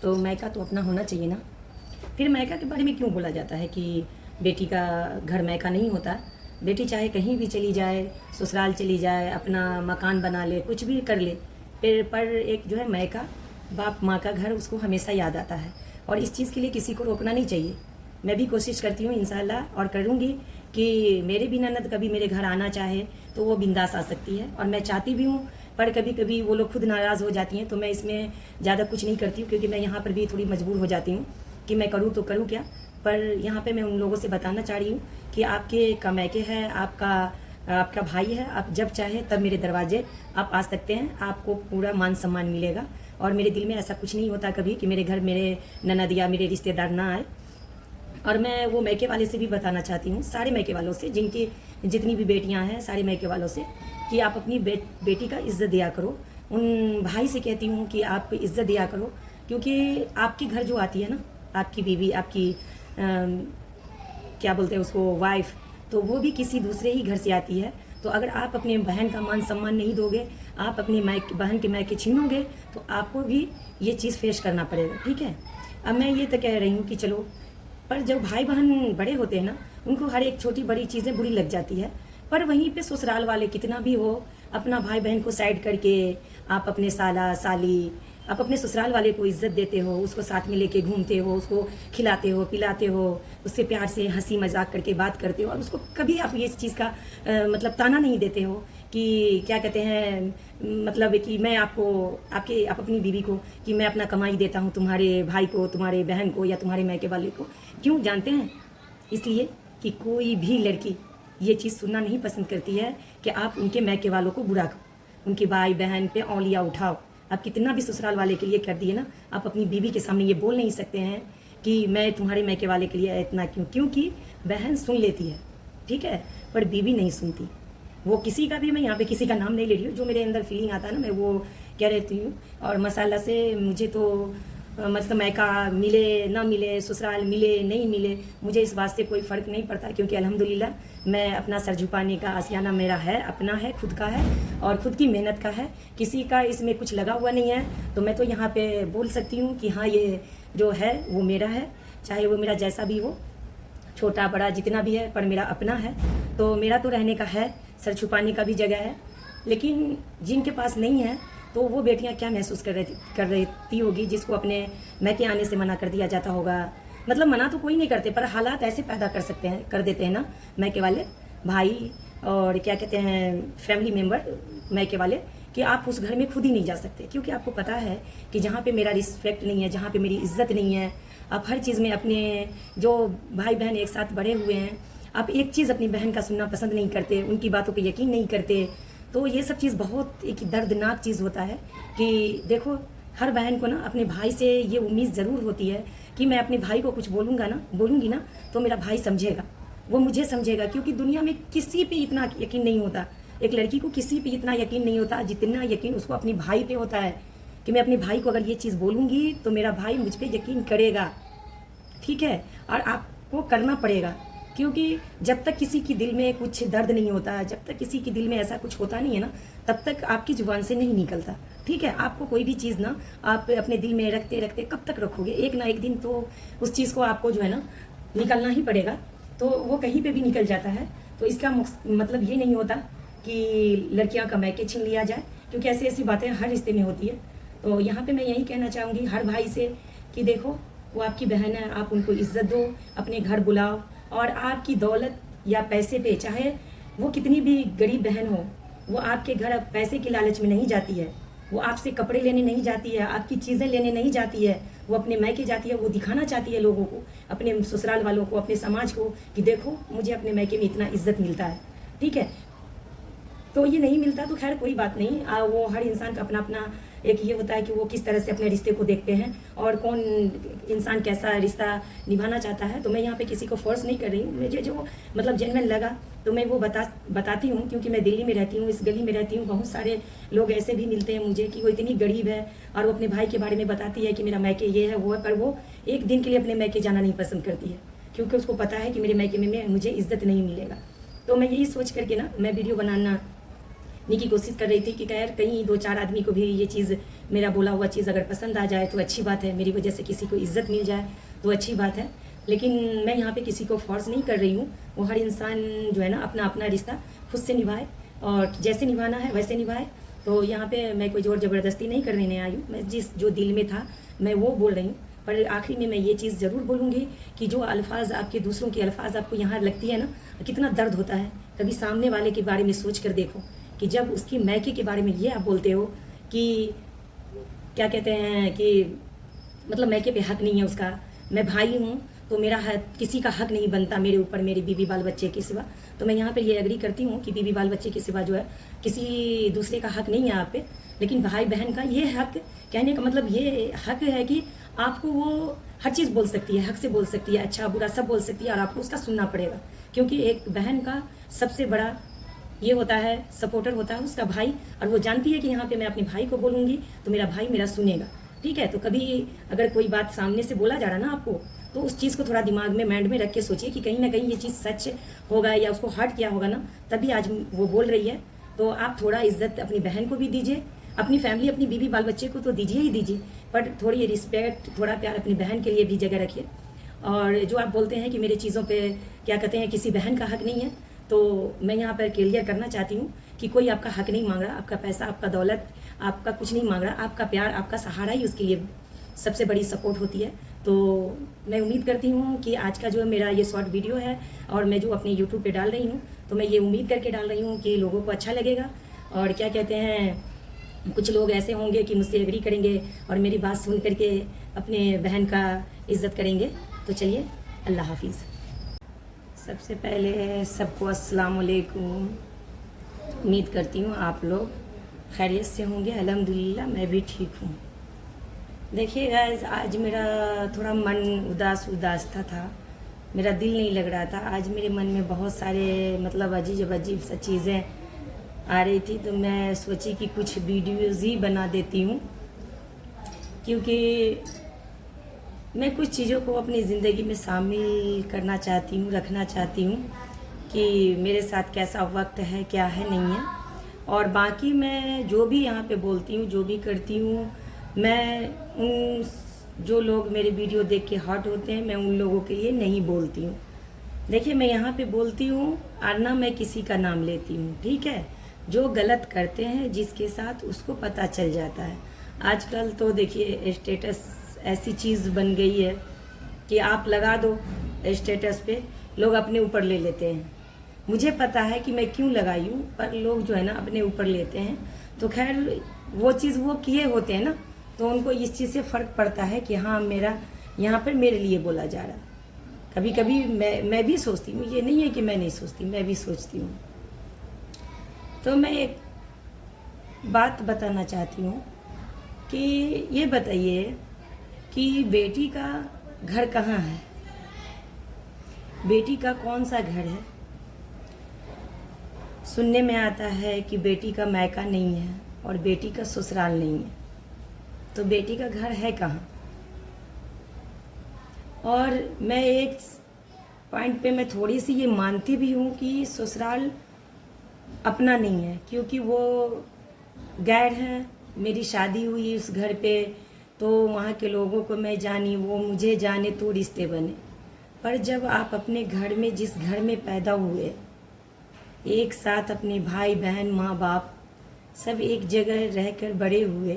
तो मायका तो अपना होना चाहिए ना। फिर मायका के बारे में क्यों बोला जाता है कि बेटी का घर मायका नहीं होता। बेटी चाहे कहीं भी चली जाए, ससुराल चली जाए, अपना मकान बना ले, कुछ भी कर ले, फिर पर एक जो है मायका, बाप माँ का घर उसको हमेशा याद आता है। और इस चीज़ के लिए किसी को रोकना नहीं चाहिए। मैं भी कोशिश करती हूँ इंशाल्लाह और करूँगी कि मेरे भी ननद कभी मेरे घर आना चाहे तो वो बिंदास आ सकती है, और मैं चाहती भी हूँ। पर कभी कभी वो लोग खुद नाराज़ हो जाती हैं, तो मैं इसमें ज़्यादा कुछ नहीं करती हूँ, क्योंकि मैं यहाँ पर भी थोड़ी मजबूर हो जाती हूँ कि मैं करूँ तो करूँ क्या। पर यहाँ पे मैं उन लोगों से बताना चाह रही हूँ कि आपके कमायके है, आपका भाई है, आप जब चाहे तब मेरे दरवाजे आप आ सकते हैं, आपको पूरा मान सम्मान मिलेगा। और मेरे दिल में ऐसा कुछ नहीं होता कभी कि मेरे घर मेरे ननद या मेरे रिश्तेदार ना आए। और मैं वो मैके वाले से भी बताना चाहती हूँ, सारे मैके वालों से, जिनकी जितनी भी बेटियाँ हैं, सारे मैके वालों से, कि आप अपनी बेटी का इज्जत दिया करो। उन भाई से कहती हूँ कि आप इज्जत दिया करो, क्योंकि आपके घर जो आती है ना, आपकी बीवी, आपकी क्या बोलते हैं उसको, वाइफ, तो वो भी किसी दूसरे ही घर से आती है। तो अगर आप अपने बहन का मान सम्मान नहीं दोगे, आप अपनी बहन के मायके छीनोगे, तो आपको भी ये चीज़ फेस करना पड़ेगा। ठीक है। अब मैं ये तो कह रही हूँ कि चलो, पर जब भाई बहन बड़े होते हैं ना, उनको हर एक छोटी बड़ी चीज़ें बुरी लग जाती है। पर वहीं पे ससुराल वाले कितना भी हो, अपना भाई बहन को साइड करके आप अपने साला साली, आप अपने ससुराल वाले को इज्जत देते हो, उसको साथ में लेके घूमते हो, उसको खिलाते हो, पिलाते हो, उससे प्यार से हंसी मजाक करके बात करते हो, और उसको कभी आप ये चीज़ का मतलब ताना नहीं देते हो कि क्या कहते हैं, मतलब कि मैं आप अपनी बीवी को कि मैं अपना कमाई देता हूँ तुम्हारे भाई को, तुम्हारे बहन को, या तुम्हारे मायके वाले को। क्यों जानते हैं? इसलिए कि कोई भी लड़की ये चीज़ सुनना नहीं पसंद करती है कि आप उनके मायके वालों को बुरा करो, उनके भाई बहन पे औलिया उठाओ। आप कितना भी ससुराल वाले के लिए कर दिए ना, आप अपनी बीवी के सामने ये बोल नहीं सकते हैं कि मैं तुम्हारे मायके वाले के लिए इतना क्यों, क्योंकि बहन सुन लेती है, ठीक है, पर बीवी नहीं सुनती। वो किसी का भी, मैं यहाँ पे किसी का नाम नहीं ले रही हूँ, जो मेरे अंदर फीलिंग आता है ना, मैं वो कह रहती हूँ। और मसाला से मुझे तो मतलब मायका मिले ना मिले, ससुराल मिले नहीं मिले, मुझे इस बात से कोई फ़र्क नहीं पड़ता, क्योंकि अल्हम्दुलिल्लाह मैं अपना सर झुकाने का आशियाना मेरा है, अपना है, खुद का है, और खुद की मेहनत का है, किसी का इसमें कुछ लगा हुआ नहीं है। तो मैं तो यहाँ पे बोल सकती हूँ कि हाँ, ये जो है वो मेरा है, चाहे वो मेरा जैसा भी हो, छोटा बड़ा जितना भी है, पर मेरा अपना है। तो मेरा तो रहने का है, सर छुपाने का भी जगह है। लेकिन जिनके पास नहीं है, तो वो बेटियां क्या महसूस कर रही होगी, जिसको अपने मैके आने से मना कर दिया जाता होगा। मतलब मना तो कोई नहीं करते, पर हालात ऐसे पैदा कर देते हैं ना मैके वाले भाई, और क्या कहते हैं फैमिली मेम्बर मैके वाले, कि आप उस घर में खुद ही नहीं जा सकते, क्योंकि आपको पता है कि जहाँ पे मेरा रिस्पेक्ट नहीं है, जहाँ पे मेरी इज्जत नहीं है, आप हर चीज़ में अपने जो भाई बहन एक साथ बड़े हुए हैं, आप एक चीज़ अपनी बहन का सुनना पसंद नहीं करते, उनकी बातों पे यकीन नहीं करते। तो ये सब चीज़ बहुत एक दर्दनाक चीज़ होता है कि देखो, हर बहन को ना अपने भाई से ये उम्मीद ज़रूर होती है कि मैं अपने भाई को कुछ बोलूँगी ना, तो मेरा भाई समझेगा, वो मुझे समझेगा। क्योंकि दुनिया में किसी पे इतना यकीन नहीं होता, एक लड़की को किसी पे इतना यकीन नहीं होता जितना यकीन उसको अपने भाई पे होता है, कि मैं अपने भाई को अगर ये चीज़ बोलूँगी तो मेरा भाई मुझ पर यकीन करेगा। ठीक है। और आपको करना पड़ेगा, क्योंकि जब तक किसी के दिल में कुछ दर्द नहीं होता, जब तक किसी के दिल में ऐसा कुछ होता नहीं है ना, तब तक आपकी जुबान से नहीं निकलता। ठीक है। आपको कोई भी चीज़ ना आप अपने दिल में रखते रखते कब तक रखोगे, एक ना एक दिन तो उस चीज़ को आपको जो है ना निकलना ही पड़ेगा। तो वो कहीं पे भी निकल जाता है। तो इसका मतलब ये नहीं होता कि लड़कियां का मैके छीन लिया जाए, क्योंकि ऐसी ऐसी बातें हर रिश्ते में होती है। तो यहाँ पे मैं यही कहना चाहूँगी हर भाई से कि देखो, वो आपकी बहन है, आप उनको इज्जत दो, अपने घर बुलाओ, और आपकी दौलत या पैसे पे, चाहे वो कितनी भी गरीब बहन हो, वो आपके घर पैसे की लालच में नहीं जाती है, वो आपसे कपड़े लेने नहीं जाती है, आपकी चीज़ें लेने नहीं जाती है, वो अपने मैके जाती है, वो दिखाना चाहती है लोगों को, अपने ससुराल वालों को, अपने समाज को, कि देखो मुझे अपने मैके में इतना इज्जत मिलता है। ठीक है। तो ये नहीं मिलता तो खैर कोई बात नहीं, वो हर इंसान का अपना अपना एक ये होता है कि वो किस तरह से अपने रिश्ते को देखते हैं, और कौन इंसान कैसा रिश्ता निभाना चाहता है। तो मैं यहाँ पे किसी को फोर्स नहीं कर रही हूँ, मुझे जो मतलब जेन्युइन लगा तो मैं वो बताती हूँ, क्योंकि मैं दिल्ली में रहती हूँ, इस गली में रहती हूँ। बहुत सारे लोग ऐसे भी मिलते हैं मुझे कि वो इतनी गरीब है और वो अपने भाई के बारे में बताती है कि मेरा मैके ये है वो है, पर वो एक दिन के लिए अपने मैके जाना नहीं पसंद करती है, क्योंकि उसको पता है कि मेरे मैके में मुझे इज्जत नहीं मिलेगा। तो मैं यही सोच करके ना मैं वीडियो बनाना की कोशिश कर रही थी कि खैर कहीं 2-4 आदमी को भी ये चीज़, मेरा बोला हुआ चीज़ अगर पसंद आ जाए तो अच्छी बात है, मेरी वजह से किसी को इज्जत मिल जाए तो अच्छी बात है। लेकिन मैं यहाँ पे किसी को फोर्स नहीं कर रही हूँ। वो हर इंसान जो है ना अपना अपना रिश्ता खुद से निभाए और जैसे निभाना है वैसे निभाए। तो यहाँ पे मैं कोई ज़ोर ज़बरदस्ती नहीं करने नहीं आई हूँ। मैं जो दिल में था मैं वो बोल रही हूँ। पर आखिरी में मैं ये चीज़ ज़रूर बोलूँगी कि जो अल्फाज आपके, दूसरों के अल्फाज आपको यहाँ लगती है ना, कितना दर्द होता है। कभी सामने वाले के बारे में सोच कर देखो कि जब उसकी मैके के बारे में ये आप बोलते हो कि क्या कहते हैं कि मतलब मैके पे हक नहीं है उसका, मैं भाई हूँ तो मेरा हक, किसी का हक नहीं बनता मेरे ऊपर, मेरे बीवी बाल बच्चे के सिवा। तो मैं यहाँ पे ये एग्री करती हूँ कि बीवी बाल बच्चे के सिवा जो है किसी दूसरे का हक नहीं है आप पे। लेकिन भाई बहन का ये हक, कहने का मतलब ये हक है कि आपको वो हर चीज़ बोल सकती है, हक से बोल सकती है, अच्छा बुरा सब बोल सकती है और आपको उसका सुनना पड़ेगा। क्योंकि एक बहन का सबसे बड़ा ये होता है, सपोर्टर होता है उसका भाई, और वो जानती है कि यहाँ पे मैं अपने भाई को बोलूँगी तो मेरा भाई मेरा सुनेगा। ठीक है, तो कभी अगर कोई बात सामने से बोला जा रहा ना आपको, तो उस चीज़ को थोड़ा दिमाग में, माइंड में रख के सोचिए कि कहीं ना कहीं ये चीज़ सच होगा या उसको हर्ट किया होगा ना, तभी आज वो बोल रही है। तो आप थोड़ा इज्जत अपनी बहन को भी दीजिए, अपनी फैमिली, अपनी बीवी बाल बच्चे को तो दीजिए ही दीजिए, पर थोड़ी रिस्पेक्ट, थोड़ा प्यार अपनी बहन के लिए भी जगह रखिए। और जो आप बोलते हैं कि मेरे चीज़ों पे क्या कहते हैं किसी बहन का हक नहीं है, तो मैं यहाँ पर क्लियर करना चाहती हूँ कि कोई आपका हक नहीं मांग रहा, आपका पैसा, आपका दौलत, आपका कुछ नहीं मांग रहा। आपका प्यार, आपका सहारा ही उसके लिए सबसे बड़ी सपोर्ट होती है। तो मैं उम्मीद करती हूँ कि आज का जो मेरा ये शॉर्ट वीडियो है और मैं जो अपने यूट्यूब पे डाल रही हूँ, तो मैं ये उम्मीद करके डाल रही हूँ कि लोगों को अच्छा लगेगा। और क्या कहते हैं, कुछ लोग ऐसे होंगे कि मुझसे एग्री करेंगे और मेरी बात सुन करके अपने बहन का इज़्ज़त करेंगे। तो चलिए, अल्लाह हाफिज़। सबसे पहले सबको अस्सलाम वालेकुम। उम्मीद करती हूँ आप लोग खैरियत से होंगे। अल्हम्दुलिल्लाह मैं भी ठीक हूँ। देखिए गाइस, आज मेरा थोड़ा मन उदास था, मेरा दिल नहीं लग रहा था। आज मेरे मन में बहुत सारे मतलब अजीब सा चीज़ें आ रही थी, तो मैं सोची कि कुछ वीडियोज़ ही बना देती हूँ, क्योंकि मैं कुछ चीज़ों को अपनी ज़िंदगी में शामिल करना चाहती हूँ, रखना चाहती हूँ कि मेरे साथ कैसा वक्त है, क्या है, नहीं है। और बाकी मैं जो भी यहाँ पे बोलती हूँ, जो भी करती हूँ, मैं उन जो लोग मेरे वीडियो देख के हर्ट होते हैं, मैं उन लोगों के लिए नहीं बोलती हूँ। देखिए, मैं यहाँ पे बोलती हूँ और ना मैं किसी का नाम लेती हूँ, ठीक है। जो गलत करते हैं जिसके साथ, उसको पता चल जाता है। आजकल तो देखिए स्टेटस ऐसी चीज़ बन गई है कि आप लगा दो स्टेटस पे, लोग अपने ऊपर ले लेते हैं। मुझे पता है कि मैं क्यों लगाई हूँ, पर लोग जो है ना अपने ऊपर लेते हैं। तो खैर वो चीज़ वो किए होते हैं ना, तो उनको इस चीज़ से फ़र्क पड़ता है कि हाँ, मेरा यहाँ पर मेरे लिए बोला जा रहा। कभी कभी मैं भी सोचती हूँ, ये नहीं है कि मैं नहीं सोचती, मैं भी सोचती हूँ। तो मैं एक बात बताना चाहती हूँ कि ये बताइए कि बेटी का घर कहाँ है, बेटी का कौन सा घर है। सुनने में आता है कि बेटी का मायका नहीं है और बेटी का ससुराल नहीं है, तो बेटी का घर है कहाँ। और मैं एक पॉइंट पे मैं थोड़ी सी ये मानती भी हूँ कि ससुराल अपना नहीं है, क्योंकि वो गैर है। मेरी शादी हुई उस घर पे, तो वहाँ के लोगों को मैं जानी, वो मुझे जाने, तो रिश्ते बने। पर जब आप अपने घर में, जिस घर में पैदा हुए, एक साथ अपने भाई बहन, माँ बाप सब एक जगह रहकर बड़े हुए,